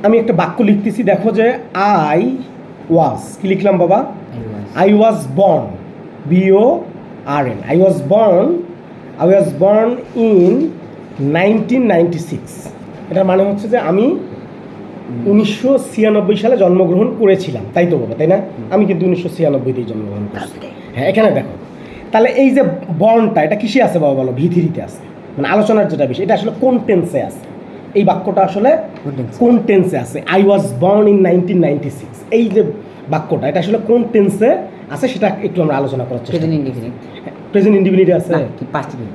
আমি একটা বাক্য লিখতেছি, দেখো যে আই ওয়াজ, কি লিখলাম বাবা? I was born, BORN, I was born in 1996। এটার মানে হচ্ছে যে আমি 1996 সালে জন্মগ্রহণ করেছিলাম, তাই তো বাবা, তাই না? আমি কিন্তু 1996তেই জন্মগ্রহণ করেছি। হ্যাঁ, এখানে দেখো, তাহলে এই যে বর্নটা, এটা কিসে আছে বাবা বলো? ভিথিরিতে আছে। মানে আলোচনার যেটা বিষয়, এটা আসলে কোন টেন্সে আছে? এই বাক্যটা আসলে কোন টেন্সে আছে? আই ওয়াজ বর্ন ইন 1996, এই যে বাক্যটা, এটা আসলে কোন টেন্সে আছে সেটা একটু আমরা আলোচনা করার চেষ্টা করি। প্রেজেন্ট ইনডিফিনিটে আছে,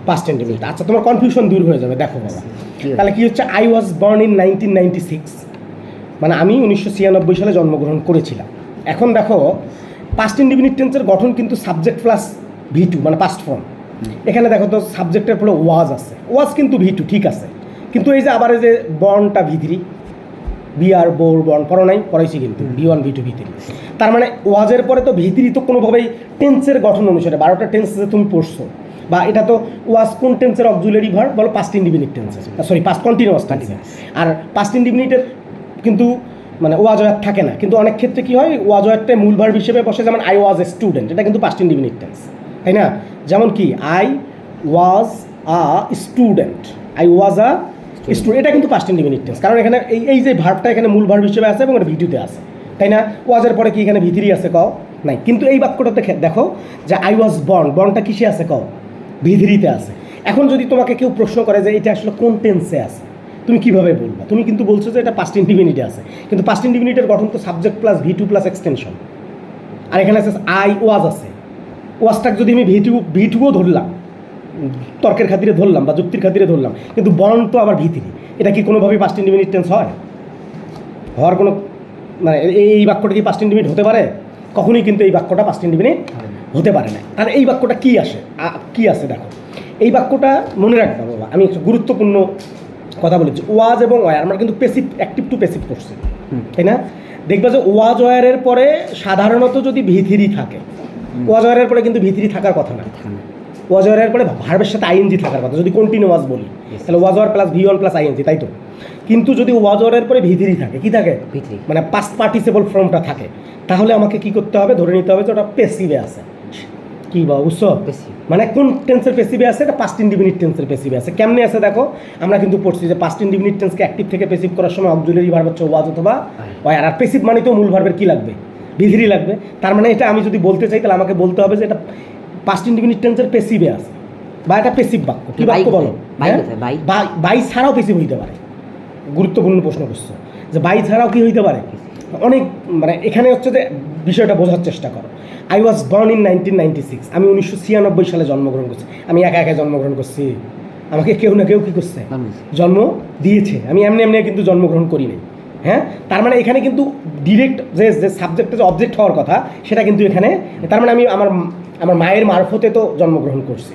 পাস্ট ইনডিফিনিট। আচ্ছা, তোমার কনফিউশন দূর হয়ে যাবে। দেখো বাবা, তাহলে কি হচ্ছে? আই ওয়াজ বর্ন ইন 1996, মানে আমি 1996 সালে জন্মগ্রহণ করেছিলাম। এখন দেখো, পাস্ট ইনডিফিনিট টেন্সের গঠন কিন্তু সাবজেক্ট প্লাস V2, মানে পাস্ট ফর্ম। এখানে দেখো তো সাবজেক্টের পরে ওয়াজ আছে, ওয়াজ কিন্তু V2, ঠিক আছে, কিন্তু এই যে আবার এই যে বর্নটা V3, বিআর বোর বর্ন পড়ো নাই? পড়াইছি কিন্তু, V1 V2 V3। তার মানে ওয়াজের পরে তো V3 তো কোনোভাবেই টেন্সের গঠন অনুসারে 12টা টেন্স যে তুমি পড়ছো, বা এটা তো ওয়াজ কোন টেন্সের অক্সিলারি ভার্ব বলো? Past indefinite tense, sorry past continuous tense. আর পাস্ট ইনডিফিনিটের কিন্তু মানে ওয়াজ ওয়ার থাকে না, কিন্তু অনেক ক্ষেত্রে কি হয়, ওয়াজ ওয়ারটা মূল ভার্ব হিসেবে বসে, যেমন আই ওয়াজ এ স্টুডেন্ট, এটা কিন্তু পাস্ট ইনডিফিনিট টেন্স, তাই না? যেমন কি I was a student, I was a student, এটা কিন্তু পাস্ট ইনডিফিনিট টেন্স, কারণ এখানে এই যে ভার্বটা এখানে মূল ভার্ব হিসেবে আছে এবং এটা V2তে আছে, তাই না? ওয়াজের পরে কি এখানে V3 আছে? কও নাই। কিন্তু এই বাক্যটাতে দেখো যে আই ওয়াজ বর্নটা কিসে আছে? কও V3তে আছে। এখন যদি তোমাকে কেউ প্রশ্ন করে যে এটা আসলে কোন টেন্সে আছে, তুমি কিভাবে বলবা? তুমি কিন্তু বলছো যে এটা পাস্ট ইনডিফিনিটে আছে, কিন্তু পাস্ট ইনডিফিনিটের গঠন তো subject plus V2 plus extension. আর এখানে আছে আই ওয়াজ আছে, ওয়াজটাকে যদি আমি V2ও ধরলাম, তর্কের খাতিরে ধরলাম বা যুক্তির খাতিরে ধরলাম, কিন্তু বর্ন তো আবার V3, এটা কি কোনোভাবেই পাস্ট ইনডিফিনিট টেন্স হয়? হওয়ার কোনো মানে এই বাক্যটা কি পাস্ট ইনডিফিনিট হতে পারে? কখনোই কিন্তু এই বাক্যটা পাস্ট ইনডিফিনিট হতে পারে না। তাহলে এই বাক্যটা কি আসে, কি আছে দেখো, এই বাক্যটা মনে রাখবা বাবা, আমি একটা গুরুত্বপূর্ণ কথা বলেছি। ওয়াজ এবং ওয়ার আমরা কিন্তু পেসিভ, অ্যাক্টিভ টু পেসিভ করছি, তাই না? দেখবা যে ওয়াজ ওয়ারের পরে সাধারণত যদি V3 থাকে, ওয়াজ ওয়ারের পরে কিন্তু V3 থাকার কথা না। ওয়াজ ওয়ারের পরে ভার্বের সাথে আইএনজি থাকার কথা, যদি কন্টিনিউয়াস বলি তাহলে was were plus V1 plus ING, তাই তো? কিন্তু যদি ওয়াজ ওয়ারের পরে V3 থাকে, কি থাকে? মানে পাস্ট পার্টিসিপল ফর্মটা থাকে, তাহলে আমাকে কি করতে হবে? ধরে নিতে হবে যে ওটা পেসিভে আছে। কি বা বুঝছো? মানে কোন টেন্সের পেসিভে আছে? এটা পাস্ট ইনডিফিনিট টেন্সের পেসিভে আছে। কেমনে আছে দেখো, আমরা কিন্তু পড়ছি যে পাস্ট ইনডিফিনিট টেন্সকে অ্যাক্টিভ থেকে পেসিভ করার সময় অক্সিলারি ভার্ব হচ্ছে ওয়াজ অথবা ওয়ার। আর পেসিভ মানে তো মূল ভার্বের কি লাগবে? V3 লাগবে। তার মানে এটা আমি যদি বলতে চাই তাহলে আমাকে বলতে হবে যে এটা পাস্ট ইনডিফিনিট টেন্সের পেসিভে আছে, বা এটা পেসিভ বাক্য। কি বাক্য বলো? বাই ছাড়াও পেসিভ হইতে পারে। গুরুত্বপূর্ণ প্রশ্ন করছো যে বাই ছাড়াও কি হইতে পারে? অনেক, মানে এখানে হচ্ছে যে বিষয়টা বোঝার চেষ্টা করো। আই ওয়াজ বর্ন ইন 1996, আমি 1996 সালে জন্মগ্রহণ করছি। আমি একা একা জন্মগ্রহণ করছি? আমাকে কেউ না কেউ কী করছে? জন্ম দিয়েছে। আমি এমনি এমনি কিন্তু জন্মগ্রহণ করি নাই। হ্যাঁ, তার মানে এখানে কিন্তু ডিরেক্ট যে সাবজেক্টে যে অবজেক্ট হওয়ার কথা সেটা কিন্তু এখানে, তার মানে আমি আমার মায়ের মারফতে তো জন্মগ্রহণ করছি,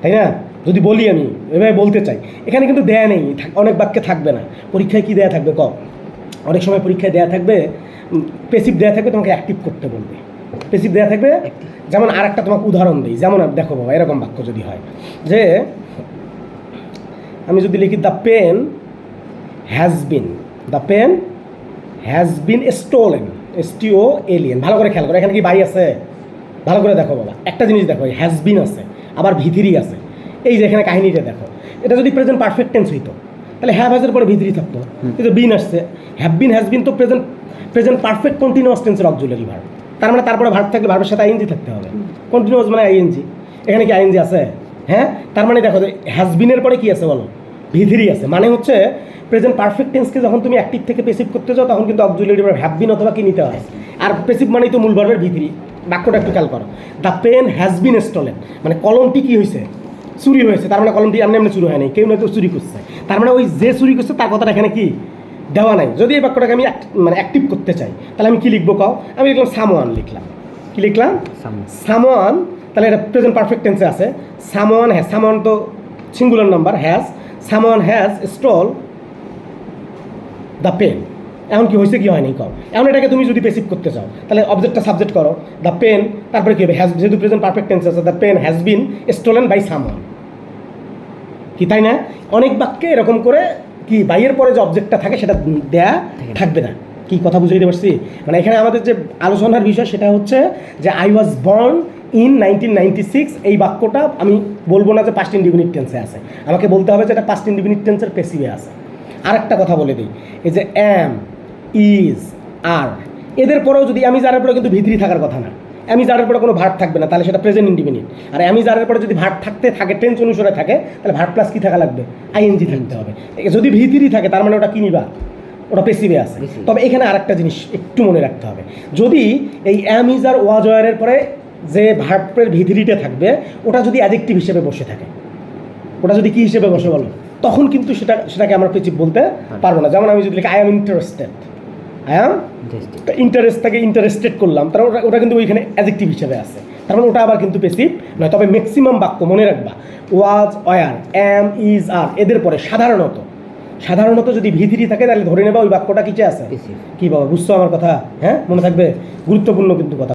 তাই না? যদি বলি আমি এভাবে বলতে চাই, এখানে কিন্তু দেয়া নেই, অনেক বাক্যে থাকবে না। পরীক্ষায় কি দেয়া থাকবে? অনেক সময় পরীক্ষায় দেয়া থাকবে পেসিভ দেয়া থাকবে, তোমাকে অ্যাক্টিভ করতে বলবে। পেসিভ দেয়া থাকবে, যেমন আর একটা তোমাকে উদাহরণ দিই। যেমন দেখো বাবা, এরকম বাক্য যদি হয় যে আমি যদি লিখি the pen has been stolen, STOLEN। ভালো করে খেয়াল করো, এখানে কি বাই আছে? ভালো করে দেখো বাবা, একটা জিনিস দেখো, হ্যাজ বিন আছে, আবার V3 আছে। এই যে এখানে কাহিনীটা দেখো, এটা যদি প্রেজেন্ট পারফেক্ট টেন্স হইতো তাহলে হ্যাভ হ্যাজের পরে V3 থাকতো, কিন্তু বিন আসছে। হ্যাভ বিন হ্যাজ বিন তো প্রেজেন্ট পারফেক্ট কন্টিনিউয়াস টেন্সের অক্সিলারি ভার্ব, তার মানে তারপরে ভার্ব থাকলে ভার্বের সাথে আইএনজি থাকতে হবে। কন্টিনিউয়াস মানে আইএনজি, এখানে কি আইএনজি আছে? হ্যাঁ, তার মানে দেখো যে হ্যাজ বিনের পরে কি আছে বলো? V3 আছে। মানে হচ্ছে প্রেজেন্ট পারফেক্ট টেন্সকে যখন তুমি অ্যাক্টিভ থেকে পেসিভ করতে যাও তখন কিন্তু অক্সিলারি ভার্ব হ্যাভ বিন অথবা কি নিতে হয়। আর পেসিভ মানেই তো মূল ভার্বের V3। বাক্যটা একটু খেয়াল করো, the pen has been stolen, মানে কলমটি কি হয়েছে? চুরি হয়েছে। তার মানে কলমটি এমনি এমনি চুরি হয় নাই, কেউ না কেউ চুরি করছে। তার মানে ওই যে চুরি করছে তার কথাটা এখানে কি দেওয়া নাই। যদি এই বাক্যটাকে আমি মানে অ্যাক্টিভ করতে চাই তাহলে আমি কি লিখবো? কও, আমি লিখলাম সামওয়ান লিখলাম। কি লিখলাম? সামওয়ান। তাহলে এটা প্রেজেন্ট পারফেক্ট টেন্সে আছে। সামওয়ান হ্যাজ, সামওয়ান তো singular number, has, someone has stole the pen. এখন কি হয়েছে কি হয়নি? কও। এখন এটাকে তুমি যদি পেসিভ করতে চাও তাহলে অবজেক্টটা সাবজেক্ট করো, দ্য পেন, তারপরে কি হবে? হ্যাজ, যেহেতু প্রেজেন্ট পারফেক্ট টেন্স আছে, the pen has been stolen by someone. কি তাই না? অনেক বাক্যে এরকম করে কি বাইয়ের পরে যে অবজেক্টটা থাকে সেটা দেয়া থাকবে না। কি কথা বুঝাইতে পারছি? মানে এখানে আমাদের যে আলোচনার বিষয় সেটা হচ্ছে যে আই ওয়াজ বর্ন ইন 1996, এই বাক্যটা আমি বলবো না যে পাস্ট ইনডিফিনিট টেন্সে আছে, আমাকে বলতে হবে যে এটা পাস্ট ইনডিফিনিট টেন্সের প্যাসিভে আছে। আরেকটা কথা বলে দিই, এই যে অ্যাম, ইজ, আর, এদের পরেও যদি আমি যারের পরে কিন্তু ভিতরি থাকার কথা না, আমি যারের পরে কোনো ভার্ব থাকবে না, তাহলে সেটা প্রেজেন্ট ইনডিফিনিট। আর আমি যারের পরে যদি ভার্ব থাকতে থাকে টেন্স অনুসারে থাকে, তাহলে ভার্ব প্লাস কি থাকা লাগবে? আইএনজি থাকতে হবে। যদি ভিতরি থাকে তার মানে ওটা কি নিবা? ওটা পেসিভে আছে। তবে এখানে আরেকটা জিনিস একটু মনে রাখতে হবে, যদি এই অ্যাম, ইজ আর ওয়াজ ওয়ারের পরে যে ভার্বের ভিতরিটা থাকবে ওটা যদি অ্যাডজেক্টিভ হিসেবে বসে থাকে, ওটা যদি কি হিসেবে বসে বলো, তখন কিন্তু সেটাকে আমরা পেসিভ বলতে পারবো না। যেমন আমি যদি লিখি I am interested, I am interest থেকে ইন্টারেস্টেড করলাম, তার ওটা কিন্তু ওইখানে অ্যাডজেক্টিভ হিসেবে আছে, তার মানে ওটা আবার কিন্তু পেসিভ নয়। তবে ম্যাক্সিমাম বাক্য মনে রাখবা, ওয়াজ, ওয়ার, অ্যাম, ইজ, আর, এদের পরে সাধারণত যদি ভিতরি থাকে তাহলে ধরে নেবা ওই বাক্যটা কিসে আছে, কি বাবা বুঝছো আমার কথা? হ্যাঁ, মনে থাকবে, গুরুত্বপূর্ণ কিন্তু কথা।